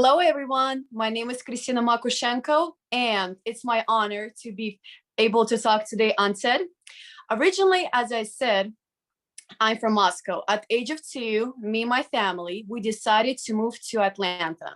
Hello, everyone. My name is Kristina Makushenko, and it's my honor to be able to talk today on TED. Originally, as I said, I'm from Moscow. At the age of 2, me and my family, we decided to move to Atlanta.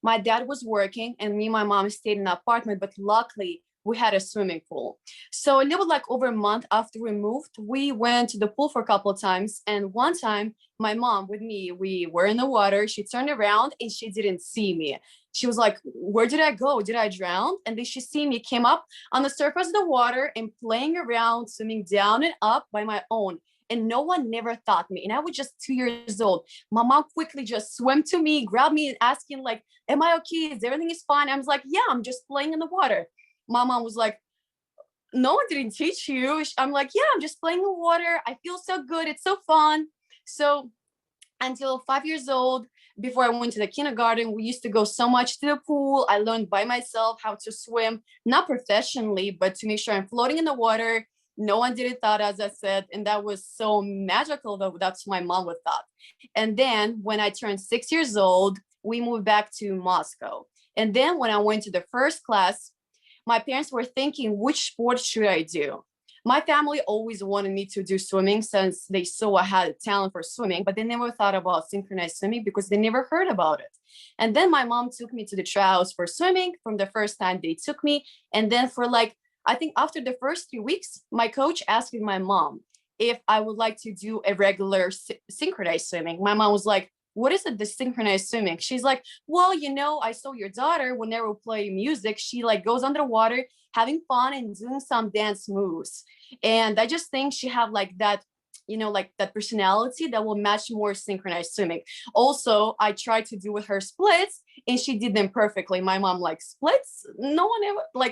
My dad was working, and me and my mom stayed in an apartment, but luckily, we had a swimming pool. So a little like over a month after we moved, we went to the pool for a couple of times. And one time, my mom with me, we were in the water. She turned around and she didn't see me. She was like, where did I go? Did I drown? And then she see me, came up on the surface of the water and playing around, swimming down and up by my own. And no one never thought me. And I was just 2 years old. My mom quickly just swam to me, grabbed me and asking like, am I okay? Is everything is fine? I was like, yeah, I'm just playing in the water. My mom was like, no one didn't teach you. I'm like, yeah, I'm just playing in the water. I feel so good. It's so fun. So until 5 years old, before I went to the kindergarten, we used to go so much to the pool. I learned by myself how to swim, not professionally, but to make sure I'm floating in the water. No one did it thought, as I said, and that was so magical that that's my mom would thought. And then when I turned 6 years old, we moved back to Moscow. And then when I went to the first class, my parents were thinking, which sport should I do? My family always wanted me to do swimming since they saw I had a talent for swimming, but they never thought about synchronized swimming because they never heard about it. And then my mom took me to the tryouts for swimming from the first time they took me. And then for like, I think after the first 3 weeks, my coach asked my mom if I would like to do a regular synchronized swimming. My mom was like, what is it, the synchronized swimming? She's like, well, I saw your daughter whenever we play music, she like goes underwater, having fun and doing some dance moves. And I just think she have like that, like that personality that will match more synchronized swimming. Also, I tried to do with her splits and she did them perfectly. My mom like splits, no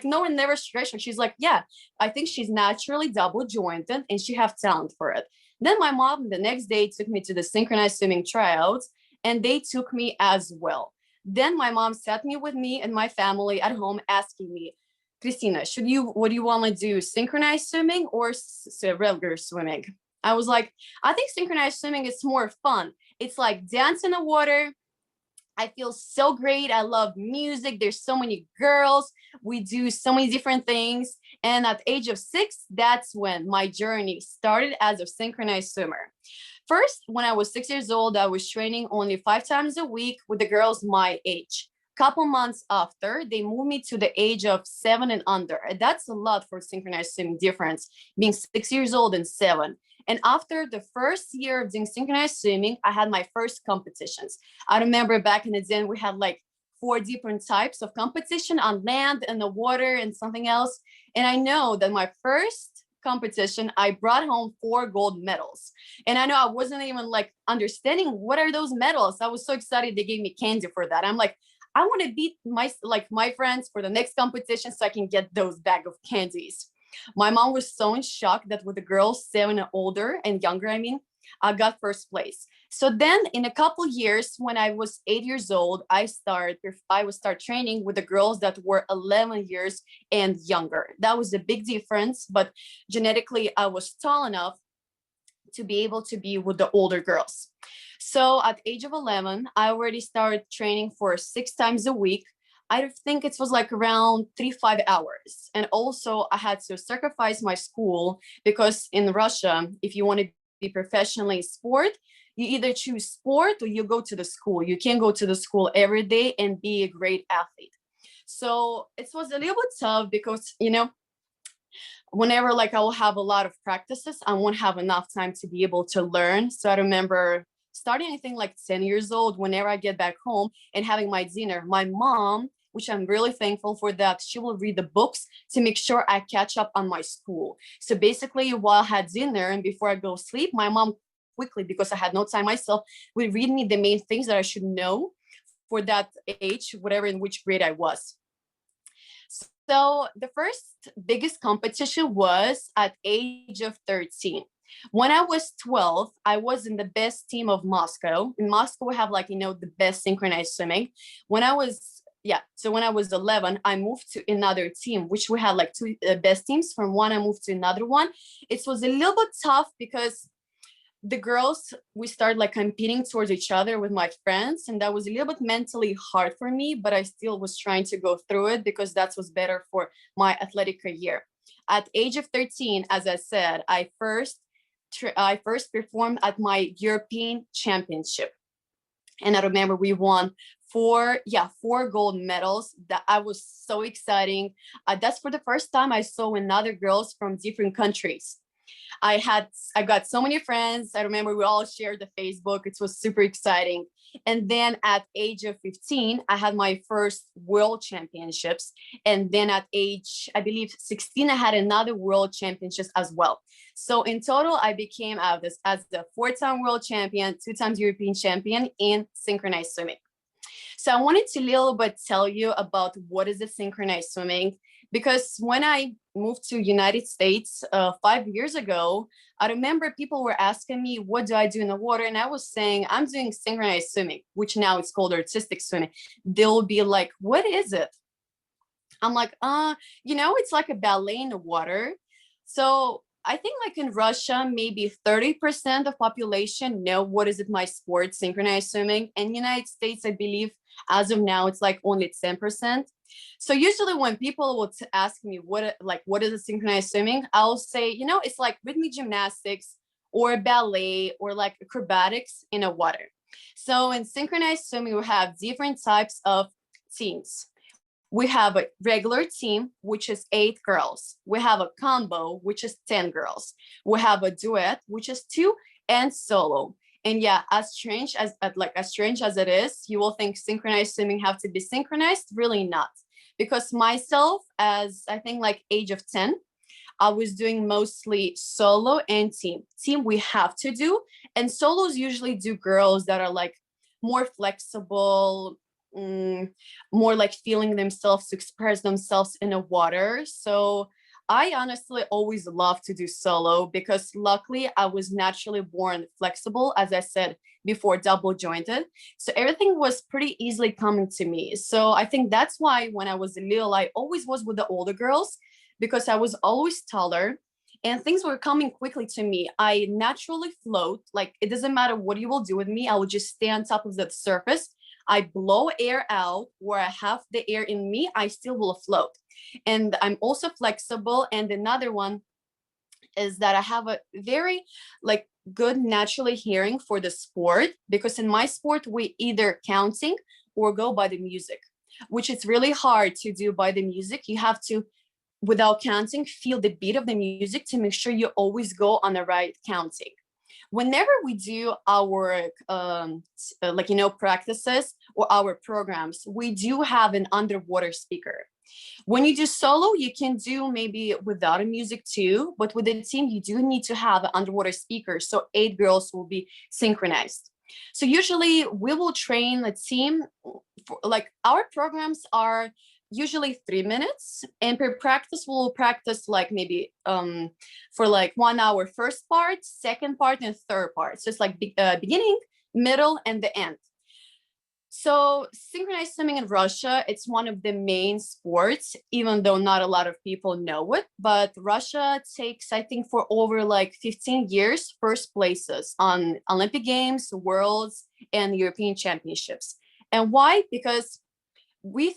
one never stretched her. She's like, yeah, I think she's naturally double jointed and she have talent for it. Then my mom the next day took me to the synchronized swimming tryouts and they took me as well. Then my mom sat me with me and my family at home asking me, Kristina, what do you want to do? Synchronized swimming or regular swimming? I was like, I think synchronized swimming is more fun. It's like dance in the water. I feel so great. I love music. There's so many girls. We do so many different things. And at the age of 6, that's when my journey started as a synchronized swimmer. First, when I was 6 years old, I was training only 5 times a week with the girls my age. Couple months after, they moved me to the age of 7 and under. That's a lot for synchronized swimming difference, being 6 years old and 7. And after the first year of doing synchronized swimming, I had my first competitions. I remember back in the day, we had like 4 different types of competition on land and the water and something else. And I know that my first competition, I brought home 4 gold medals. And I know I wasn't even like understanding what are those medals. I was so excited they gave me candy for that. I'm like, I want to beat my friends for the next competition so I can get those bag of candies. My mom was so in shock that with the girls 7 and older and younger, I got first place. So then in a couple years, when I was 8 years old, I would start training with the girls that were 11 years and younger. That was a big difference, but genetically I was tall enough to be able to be with the older girls. So at the age of 11, I already started training for 6 times a week. I think it was like around 3-5 hours. And also I had to sacrifice my school because in Russia, if you want to be professionally in sport, you either choose sport or you go to the school. You can't go to the school every day and be a great athlete. So it was a little bit tough because, whenever like I will have a lot of practices, I won't have enough time to be able to learn. So I remember starting, I think like 10 years old, whenever I get back home and having my dinner, my mom, which I'm really thankful for that, she will read the books to make sure I catch up on my school. So basically while I had dinner and before I go sleep, my mom quickly, because I had no time myself, would read me the main things that I should know for that age, whatever in which grade I was. So the first biggest competition was at age of 13. When I was 12, I was in the best team of Moscow. In Moscow, we have the best synchronized swimming. When I was 11, I moved to another team, which we had like 2 best teams. From one, I moved to another one. It was a little bit tough because the girls, we started like competing towards each other with my friends, and that was a little bit mentally hard for me, but I still was trying to go through it because that was better for my athletic career. At age of 13, as I said, I first performed at my European championship, and I remember we won four gold medals. That I was so exciting. That's for the first time I saw another girls from different countries. I got so many friends. I remember we all shared the Facebook. It was super exciting. And then at age of 15, I had my first world championships. And then at age, I believe 16, I had another world championships as well. So in total, I became as the 4-time world champion, 2 times European champion in synchronized swimming. So I wanted to a little bit tell you about what is the synchronized swimming, because when I moved to United States 5 years ago, I remember people were asking me, what do I do in the water? And I was saying, I'm doing synchronized swimming, which now it's called artistic swimming. They'll be like, what is it? I'm like, it's like a ballet in the water. So I think like in Russia, maybe 30% of population know what is it my sport, synchronized swimming. And United States, I believe as of now, it's like only 10%. So usually when people will ask me what is a synchronized swimming, I'll say, it's like rhythmic gymnastics or ballet or like acrobatics in a water. So in synchronized swimming, we have different types of teams. We have a regular team, which is 8 girls. We have a combo, which is 10 girls. We have a duet, which is 2, and solo. And yeah, as strange as it is, you will think synchronized swimming have to be synchronized. Really not. Because myself, as I think like age of 10, I was doing mostly solo and team. Team we have to do, and solos usually do girls that are like more flexible, more like feeling themselves to express themselves in the water. So I honestly always love to do solo because luckily I was naturally born flexible, as I said before, double jointed. So everything was pretty easily coming to me. So I think that's why when I was little, I always was with the older girls because I was always taller and things were coming quickly to me. I naturally float. Like it doesn't matter what you will do with me. I will just stay on top of the surface. I blow air out where I have the air in me, I still will float. And I'm also flexible. And another one is that I have a very like good naturally hearing for the sport, because in my sport, we either counting or go by the music, which is really hard to do by the music. You have to, without counting, feel the beat of the music to make sure you always go on the right counting. Whenever we do our practices or our programs, we do have an underwater speaker. When you do solo, you can do maybe without a music too, but with a team, you do need to have an underwater speaker. So 8 girls will be synchronized. So usually we will train a team for, like our programs are usually 3 minutes, and per practice we'll practice like maybe for like 1 hour first part, second part, and third part. So it's like beginning, middle, and the end. So synchronized swimming in Russia, it's one of the main sports, even though not a lot of people know it. But Russia takes, I think, for over like 15 years, first places on Olympic Games, Worlds, and European Championships. And why? Because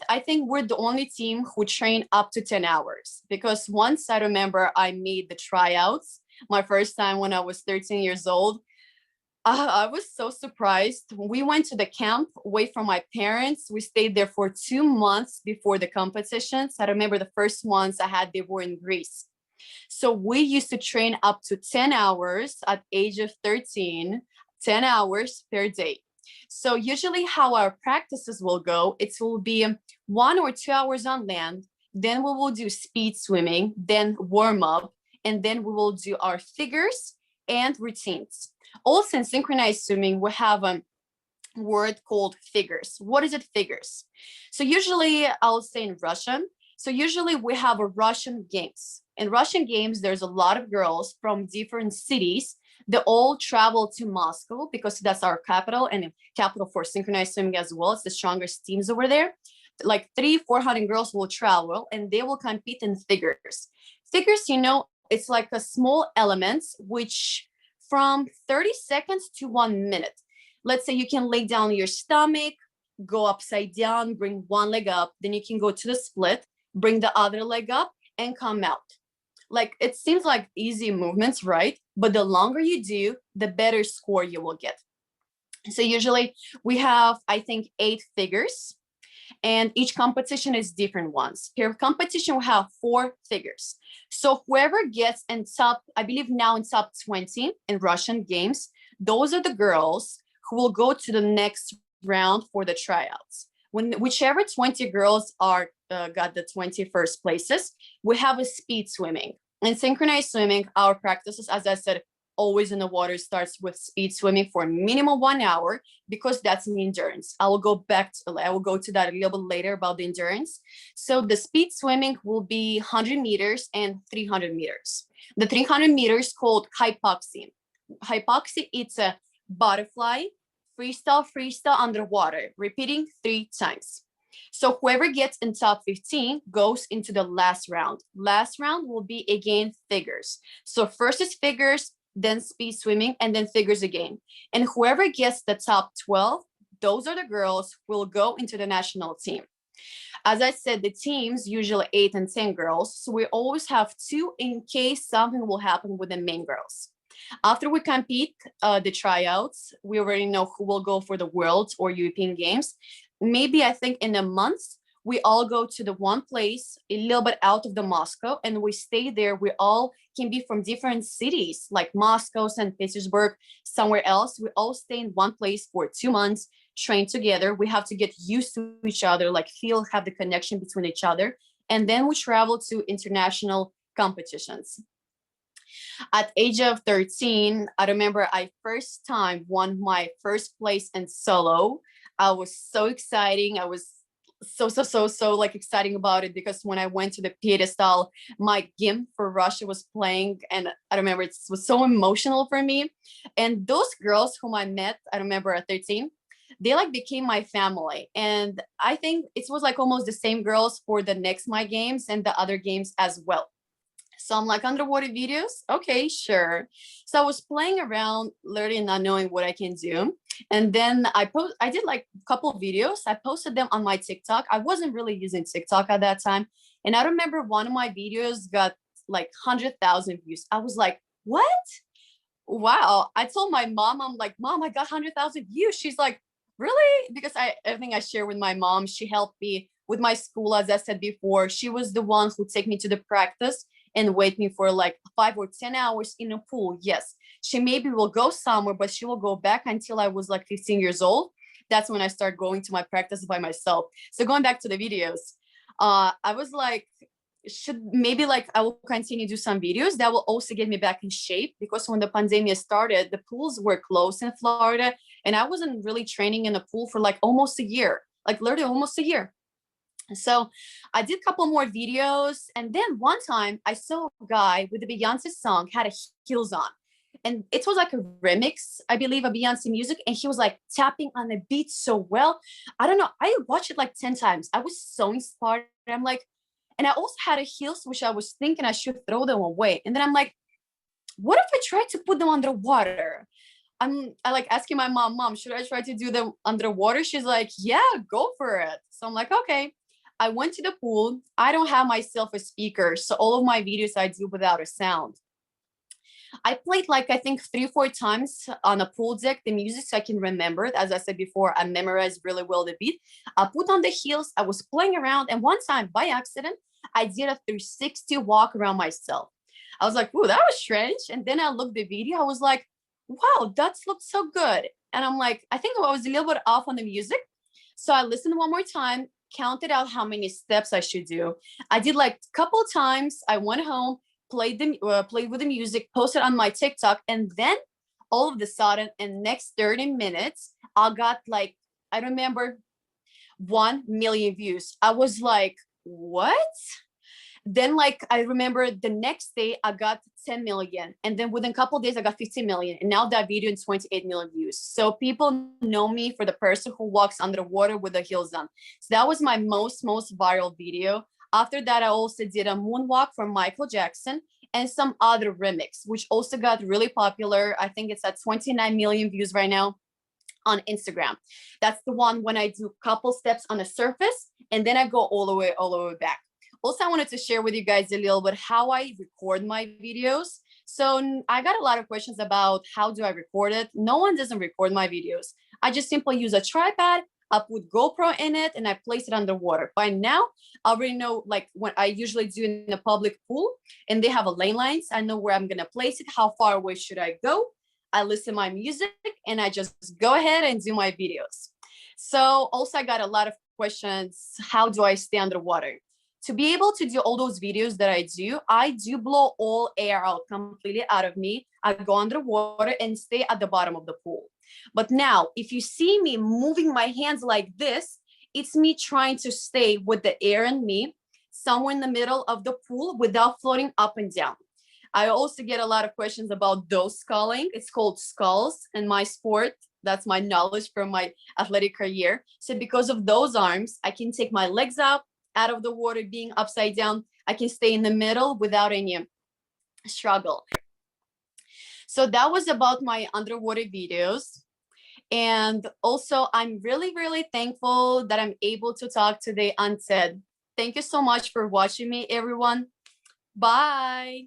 I think we're the only team who train up to 10 hours. Because once I remember I made the tryouts, my first time when I was 13 years old, I was so surprised. We went to the camp away from my parents. We stayed there for 2 months before the competitions. I remember the first ones I had, they were in Greece. So we used to train up to 10 hours at age of 13, 10 hours per day. So usually how our practices will go, it will be 1 or 2 hours on land. Then we will do speed swimming, then warm up, and then we will do our figures and routines. Also in synchronized swimming, we have a word called figures. What is it, figures? So usually I'll say in Russian. So usually we have a Russian games. In Russian games, there's a lot of girls from different cities. They all travel to Moscow because that's our capital and capital for synchronized swimming as well. It's the strongest teams over there. Like 300-400 girls will travel and they will compete in figures. Figures, it's like a small elements which from 30 seconds to 1 minute. Let's say you can lay down your stomach, go upside down, bring one leg up, then you can go to the split, bring the other leg up and come out. Like, it seems like easy movements, right? But the longer you do, the better score you will get. So usually we have, I think, 8 figures, and each competition is different ones. Per competition, we have 4 figures. So whoever gets in top, I believe now in top 20 in Russian games, those are the girls who will go to the next round for the tryouts. Whichever 20 girls are got the 21st places, we have a speed swimming. In synchronized swimming, our practices, as I said, always in the water, starts with speed swimming for minimum 1 hour, because that's an endurance. I will go to that a little bit later about the endurance. So the speed swimming will be 100 meters and 300 meters. The 300 meters called hypoxia. Hypoxia, it's a butterfly, freestyle underwater, repeating 3 times. So whoever gets in top 15 goes into the last round. Last round will be again figures. So first is figures, then speed swimming, and then figures again. And whoever gets the top 12, those are the girls who will go into the national team. As I said, the teams usually 8 and 10 girls. So we always have 2 in case something will happen with the main girls. After we compete the tryouts, we already know who will go for the Worlds or European Games. Maybe I think in a month, we all go to the one place a little bit out of the Moscow, and we stay there. We all can be from different cities like Moscow, St. Petersburg, somewhere else. We all stay in one place for 2 months, train together. We have to get used to each other, like have the connection between each other. And then we travel to international competitions. At age of 13, I remember I first time won my first place in solo. I was so exciting. I was so like exciting about it, because when I went to the pedestal, my GIMP for Russia was playing, and I remember it was so emotional for me. And those girls whom I met, I remember at 13, they like became my family. And I think it was like almost the same girls for the next my games and the other games as well. So I'm like, underwater videos? Okay, sure. So I was playing around, learning, not knowing what I can do. And then I did like a couple of videos. I posted them on my TikTok. I wasn't really using TikTok at that time. And I remember one of my videos got like 100,000 views. I was like, what? Wow. I told my mom, I'm like, Mom, I got 100,000 views. She's like, really? Because everything I share with my mom, she helped me with my school, as I said before. She was the one who take me to the practice and wait me for like 5 or 10 hours in a pool. Yes, she maybe will go somewhere, but she will go back until I was like 15 years old. That's when I started going to my practice by myself. So going back to the videos, I was like, maybe I will continue to do some videos that will also get me back in shape, because when the pandemic started, the pools were closed in Florida, and I wasn't really training in the pool for like almost a year, like literally almost a year. So I did a couple more videos, and then one time I saw a guy with a Beyonce song, had a heels on, and it was like a remix, I believe, of Beyonce music, and he was like tapping on the beat so well. I don't know, I watched it like 10 times. I was so inspired. I'm like, and I also had a heels, which I was thinking I should throw them away. And then I'm like, what if I try to put them underwater? I like asking my mom, should I try to do them underwater? She's like, yeah, go for it. So I'm like, okay. I went to the pool. I don't have myself a speaker, so all of my videos I do without a sound. I played like, I think 3 or 4 times on a pool deck, the music, so I can remember it. As I said before, I memorized really well the beat. I put on the heels, I was playing around, and one time by accident, I did a 360 walk around myself. I was like, ooh, that was strange. And then I looked at the video, I was like, wow, that looks so good. And I'm like, I think I was a little bit off on the music. So I listened one more time, counted out how many steps I should do. I did like a couple of times. I went home, played with the music, posted on my TikTok, and then all of a sudden, in next 30 minutes, I got like, I remember 1 million views. I was like, what? Then like, I remember the next day I got 10 million. And then within a couple of days, I got 15 million. And now that video is 28 million views. So people know me for the person who walks underwater with the heels on. So that was my most viral video. After that, I also did a moonwalk from Michael Jackson. and some other remix, which also got really popular. I think it's at 29 million views right now on Instagram. That's the one when I do couple steps on the surface and then I go all the way back. Also, I wanted to share with you guys a little bit how I record my videos. So I got a lot of questions about how do I record it. No one doesn't record my videos. I just simply use a tripod. I put GoPro in it and I place it underwater. By now, I already know, like when I usually do in a public pool and they have a lane lines, I know where I'm gonna place it, how far away should I go. I listen to my music and I just go ahead and do my videos. So also I got a lot of questions. How do I stay underwater? To be able to do all those videos that I do blow all air out completely out of me. I go underwater and stay at the bottom of the pool. But now, if you see me moving my hands like this, it's me trying to stay with the air in me, somewhere in the middle of the pool without floating up and down. I also get a lot of questions about those sculling. It's called sculls in my sport. That's my knowledge from my athletic career. So because of those arms, I can take my legs up out of the water, being upside down. I can stay in the middle without any struggle. So that was about my underwater videos. And also, I'm really, really thankful that I'm able to talk today on TED. Thank you so much for watching me, everyone. Bye.